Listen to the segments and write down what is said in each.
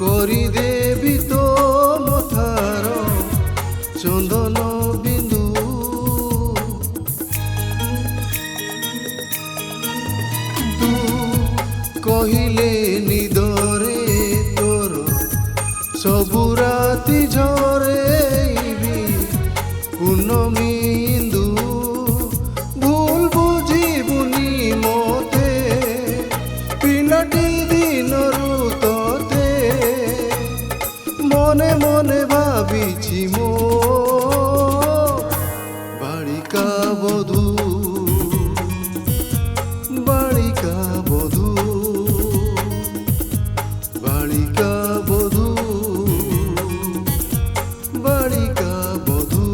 କରିଦେବି ତୋ ମଥାର ଚନ୍ଦନ ବିନ୍ଦୁ। ତୁ କହିଲେ ନିଦରେ ତୋର ସବୁ ରାତି ଝରେଇବି ପୂର୍ଣ୍ଣମୀ ଇନ୍ଦୁ। ଭୁଲ ବୁଝିବୁନି ମତେ ପିଲାଟି ଦିନରୁ ତତେ ମନେ ମନେ ଭାବିଛି ମୋ ବାଳିକା ବଧୂ ବାଳିକା ବଧୂ ବାଳିକା ବଧୂ ବାଳିକା ବଧୂ।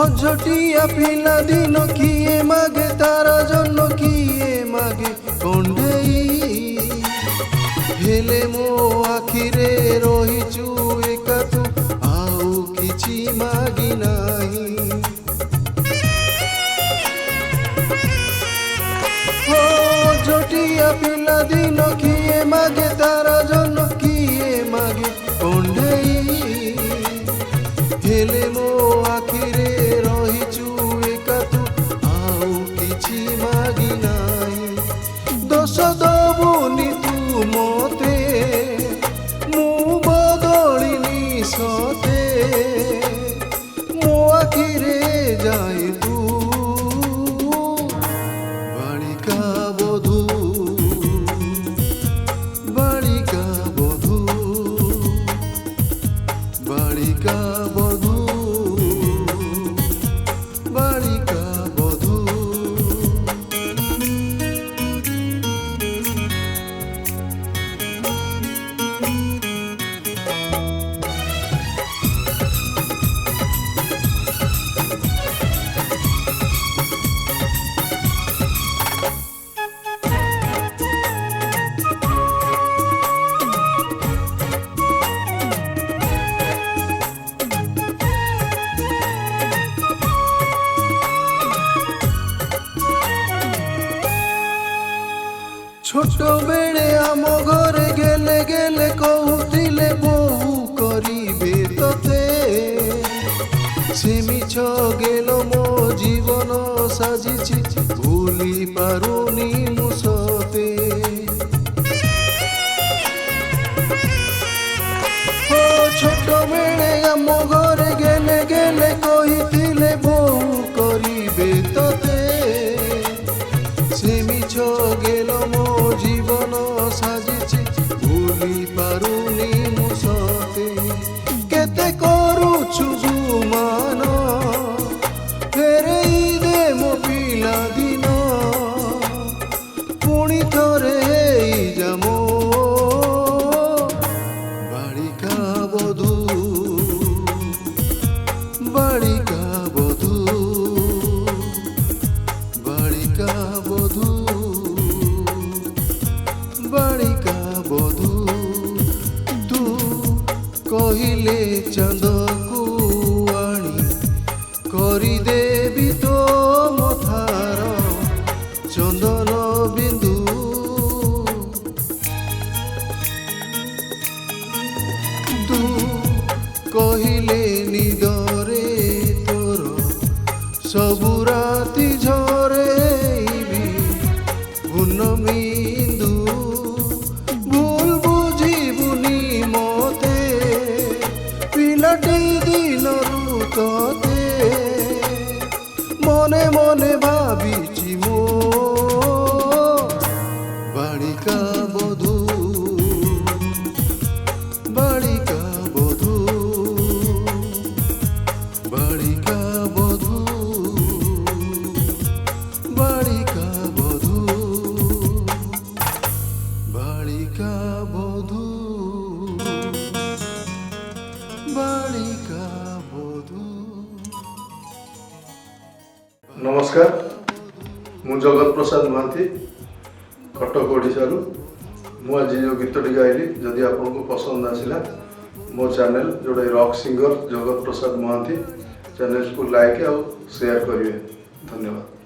অঝটিয়া পিলা দিন কিয়ে মাগে তার জন্য কিয়ে মাগে কণ্ঠেই হেলে মো আখিরে রহিছু একা তু আউ কিছু মাগি নাই। অঝটিয়া পিলা দিন কিয়ে মাগে তার জন্য কিয়ে মাগে কণ্ঠেই হেলে মো আখিরে রহিছু একা তু আউ কিছু মাগি নাই। দোষ দবুনি তু মতে মু বদলিনি সতে মো আখিরে যাই তু বালিকা বধূ বালিকা বধূ বালিকা বধূ বালিকা বধূ। ছোট বেড়ে আম ঘরে গেলে গেলে কহুতিলে বহু করিবে ততে সে মিছ গেল মো জীবন সাজিছি ভুলি পারুনি মু সতে। ছোট বেড়ে আম ঘরে গেলে গেলে কহিলে বহু করিবে ততে সে মিছ গেল মো জীবন সাজিছি ভুলি পারুনি মু সতে। কেতে করুছু গুমান ফেরেই দে মো পিলা দিন পুଣି থরে হেই যা মো বালিকা বধূ বালিকা বধূ বালিকা বধূ বালিকা বধূ। তু কহিলে চাঁদকু আনি କରିଦେବି ତୋ ମଥାର ଚନ୍ଦନ ବିନ୍ଦୁ। ତୁ କହିଲେ ନିଦରେ ତୋର ସବୁ ରାତି ଝରେଇବି ପୂର୍ଣ୍ଣମୀ ଇନ୍ଦୁ। ଭୁଲ ବୁଝିବୁନି ମତେ ପିଲାଟି ଦିନରୁ ତତେ মনে মনে ভাবিছি মো বালিকা বধূ বালিকা বধূ বালিকা বধূ বালিকা বধূ বালিকা বধূ বালিকা বধূ। नमस्कार मु जगत प्रसाद महांती कटक ओडिशारू मु आज जो गीतटी गाइली जदि आपको पसंद आसला मो चैनल जोड़ा rock singer Jagat Prasad Mahanti channel को लाइक और शेयर करिए। धन्यवाद।